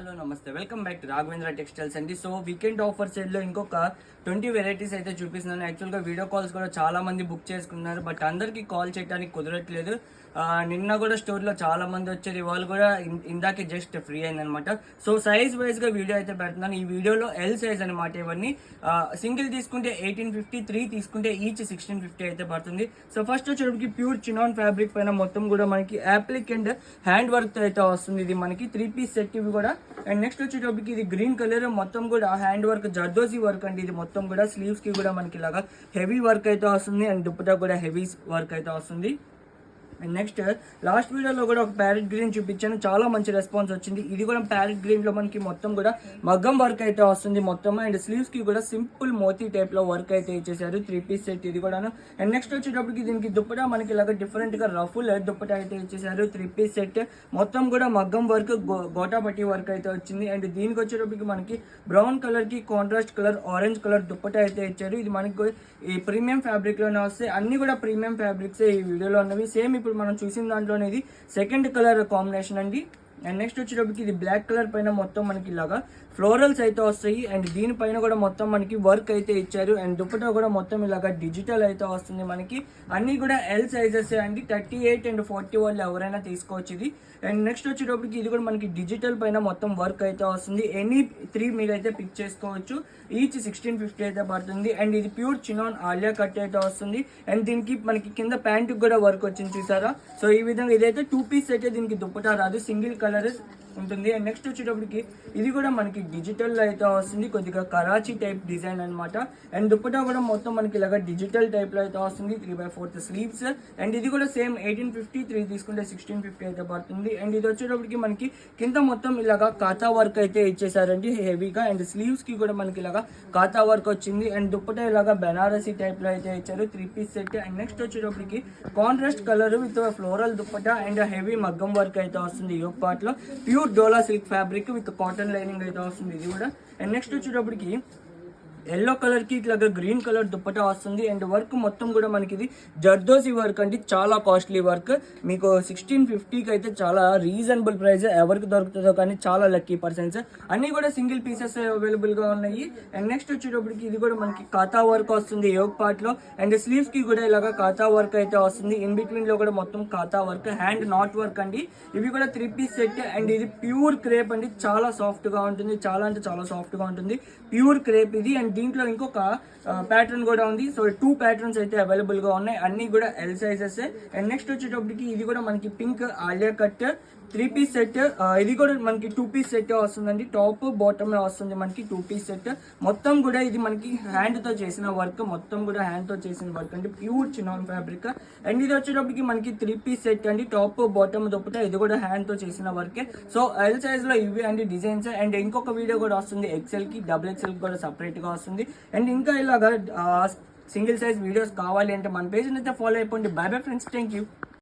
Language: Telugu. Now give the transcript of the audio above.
హలో నమస్తే, welcome back to Raghavendra textiles అండి. సో వీకెండ్ ఆఫర్ సేల్లో ఇంకొక 20 వెరైటీస్ అయితే చూపిస్తున్నాను. యాక్చువల్గా వీడియో కాల్స్ కూడా చాలా మంది బుక్ చేసుకున్నారు, బట్ అందరికీ కాల్ చేయడానికి కుదరట్లేదు. నిన్న కూడా స్టోర్లో చాలా మంది వచ్చారు, ఇవాళ కూడా ఇందాకే జస్ట్ ఫ్రీ అయిందనమాట. సో సైజ్ వైజ్గా వీడియో అయితే పెడుతున్నాను. ఈ వీడియోలో ఎల్ సైజ్ అనమాట. ఇవన్నీ సింగిల్ తీసుకుంటే 1850, 3 తీసుకుంటే ఈచ్ 1650 అయితే పడుతుంది. సో ఫస్ట్ వచ్చేటప్పటికి ప్యూర్ చినాన్ ఫ్యాబ్రిక్ పైన మొత్తం కూడా మనకి యాప్లిక్ అండ్ హ్యాండ్ వర్క్ అయితే వస్తుంది. ఇది మనకి 3 పీస్ సెట్ ఇవి కూడా. అండ్ నెక్స్ట్ వచ్చేటప్పటికి ఇది గ్రీన్ కలర్, మొత్తం కూడా హ్యాండ్ వర్క్, జర్దోజీ వర్క్ అండి. ఇది మొత్తం కూడా స్లీవ్స్ కి కూడా మనకి ఇలాగా హెవీ వర్క్ అయితే వస్తుంది, అండ్ దుప్పటా కూడా హెవీ వర్క్ అయితే వస్తుంది. అండ్ నెక్స్ట్ లాస్ట్ వీడియోలో కూడా ఒక ప్యారెట్ గ్రీన్ చూపించాను, చాలా మంచి రెస్పాన్స్ వచ్చింది. ఇది కూడా ప్యారెట్ గ్రీన్ లో మనకి మొత్తం కూడా మగ్గం వర్క్ అయితే వస్తుంది మొత్తం. అండ్ స్లీవ్స్ కి కూడా సింపుల్ మోతీ టైప్ లో వర్క్ అయితే ఇచ్చేసారు. 3 పీస్ సెట్ ఇది కూడా. అండ్ నెక్స్ట్ వచ్చేటప్పటికి దీనికి దుప్పటా మనకి ఇలాగ డిఫరెంట్ గా రఫుల్ దుప్పటా అయితే ఇచ్చేసారు. 3 పీస్ సెట్ మొత్తం కూడా మగ్గం వర్క్, గోటా పట్టి వర్క్ అయితే వచ్చింది. అండ్ దీనికి వచ్చేటప్పటికి మనకి బ్రౌన్ కలర్ కి contrast colour, orange colour dupatta అయితే ఇచ్చారు. ఇది మనకి ఈ ప్రీమియం ఫ్యాబ్రిక్ లోనే వస్తాయి. అన్ని కూడా ప్రీమియం ఫ్యాబ్రిక్స్ ఈ వీడియోలో ఉన్నవి. సేమ్ ఇప్పుడు మనం చూసిన దాంట్లోనే ఇది సెకండ్ కలర్ కాంబినేషన్ అండి. అండ్ నెక్స్ట్ వచ్చేటప్పటికి ఇది బ్లాక్ కలర్ పైన మొత్తం మనకి ఇలాగా ఫ్లోరల్స్ అయితే వస్తాయి. అండ్ దీనిపైన కూడా మొత్తం మనకి వర్క్ అయితే ఇచ్చారు. అండ్ దుప్పటా కూడా మొత్తం ఇలాగా డిజిటల్ అయితే వస్తుంది మనకి. అన్ని కూడా ఎల్ సైజెస్ అండి. 38 and 40 వాళ్ళు ఎవరైనా తీసుకోవచ్చు ఇది. అండ్ నెక్స్ట్ వచ్చేటప్పటికి ఇది కూడా మనకి డిజిటల్ పైన మొత్తం వర్క్ అయితే వస్తుంది. ఎనీ 3 మీరైతే పిక్ చేసుకోవచ్చు. ఈచ్ 1650 అయితే పడుతుంది. అండ్ ఇది ప్యూర్ చినాన్ ఆలియా కట్ అయితే వస్తుంది. అండ్ దీనికి మనకి కింద ప్యాంట్ కూడా వర్క్ వచ్చింది చూసారా. సో ఈ విధంగా ఇదైతే 2 పీస్ అయితే దీనికి దుప్పటా రాదు, సింగిల్ కలర్ ఉంటుంది. అండ్ నెక్స్ట్ వచ్చేటప్పటికి ఇది కూడా మనకి డిజిటల్ అయితే వస్తుంది, కొద్దిగా కరాచీ టైప్ డిజైన్ అనమాట. అండ్ దుప్పటా కూడా మొత్తం మనకి ఇలాగా డిజిటల్ టైప్ లో అయితే వస్తుంది. 3/4 స్లీవ్స్. అండ్ ఇది కూడా సేమ్ 1850, 3 తీసుకుంటే 1650 అయితే పడుతుంది. అండ్ ఇది వచ్చేటప్పటికి మనకి కింద మొత్తం ఇలాగా కాతా వర్క్ అయితే ఇచ్చేసారండి హెవీగా. అండ్ స్లీవ్స్ కి కూడా మనకి ఇలాగా కాతా వర్క్ వచ్చింది. అండ్ దుప్పటా ఇలాగా బెనారసీ టైప్ లో అయితే ఇచ్చారు. 3 పీస్ సెట్. అండ్ నెక్స్ట్ వచ్చేటప్పటికి contrast colour with floral dupatta and heavy మగ్గం వర్క్ అయితే వస్తుంది. యోగ్ పార్ట్ లో pure dola silk fabric with cotton lining అయితే వస్తుంది ఇది కూడా. అండ్ నెక్స్ట్ వచ్చేటప్పటికి ఎల్లో కలర్ కి ఇట్లాగా గ్రీన్ కలర్ దుప్పటా వస్తుంది. అండ్ వర్క్ మొత్తం కూడా మనకి ఇది జర్దోజీ వర్క్ అండి, చాలా కాస్ట్లీ వర్క్. మీకు 1650కి అయితే చాలా రీజనబుల్ ప్రైస్. ఎవరికి దొరుకుతుందో కానీ చాలా లక్కీ పర్సన్స్. అన్ని కూడా సింగిల్ పీసెస్ అవైలబుల్ గా ఉన్నాయి. అండ్ నెక్స్ట్ వచ్చేటప్పటికి ఇది కూడా మనకి కాతా వర్క్ వస్తుంది యోగ్ పార్ట్ లో. అండ్ స్లీవ్స్ కి కూడా ఇలాగా కాతా వర్క్ అయితే వస్తుంది. ఇన్ బిట్వీన్ లో కూడా మొత్తం కాతా వర్క్, హ్యాండ్ నాట్ వర్క్ అండి. ఇవి కూడా 3 పీస్ సెట్. అండ్ ఇది ప్యూర్ క్రేప్ అండి, చాలా సాఫ్ట్ గా ఉంటుంది, చాలా అంటే చాలా సాఫ్ట్ గా ఉంటుంది. ప్యూర్ క్రేప్ ఇది. అండ్ దీంట్లో ఇంకొక ప్యాటర్న్ కూడా ఉంది. సో 2 ప్యాటర్న్స్ అయితే అవైలబుల్ గా ఉన్నాయి, అన్ని కూడా ఎల్ సైజెస్. అండ్ నెక్స్ట్ వచ్చేటప్పటికి ఇది కూడా మనకి pink Alia cut 3 piece set. ఇది కూడా మనకి 2 పీస్ సెట్ వస్తుందండి. టాప్ బాటమ్ వస్తుంది మనకి 2 పీస్ సెట్. మొత్తం కూడా ఇది మనకి హ్యాండ్ తో చేసిన వర్క్, మొత్తం కూడా హ్యాండ్ తో చేసిన వర్క్ అండి, ప్యూర్ చినాన్ ఫ్యాబ్రిక్. అండ్ ఇది వచ్చేటప్పటికి మనకి 3 పీస్ సెట్ అండి. టాప్ బాటమ్ దుప్పటా ఇది కూడా హ్యాండ్ తో చేసిన వర్కే. సో ఎల్ సైజ్ లో ఇవి అండి డిజైన్స్. అండ్ ఇంకొక వీడియో కూడా వస్తుంది ఎక్సెల్ కి, డబుల్ ఎక్సెల్ కూడా సపరేట్ గా వస్తుంది. అండ్ ఇంకా ఇలాగా సింగిల్ సైజ్ వీడియోస్ కావాలి అంటే మన పేజ్ అయితే ఫాలో అయిపోండి. By bye friends, thank you.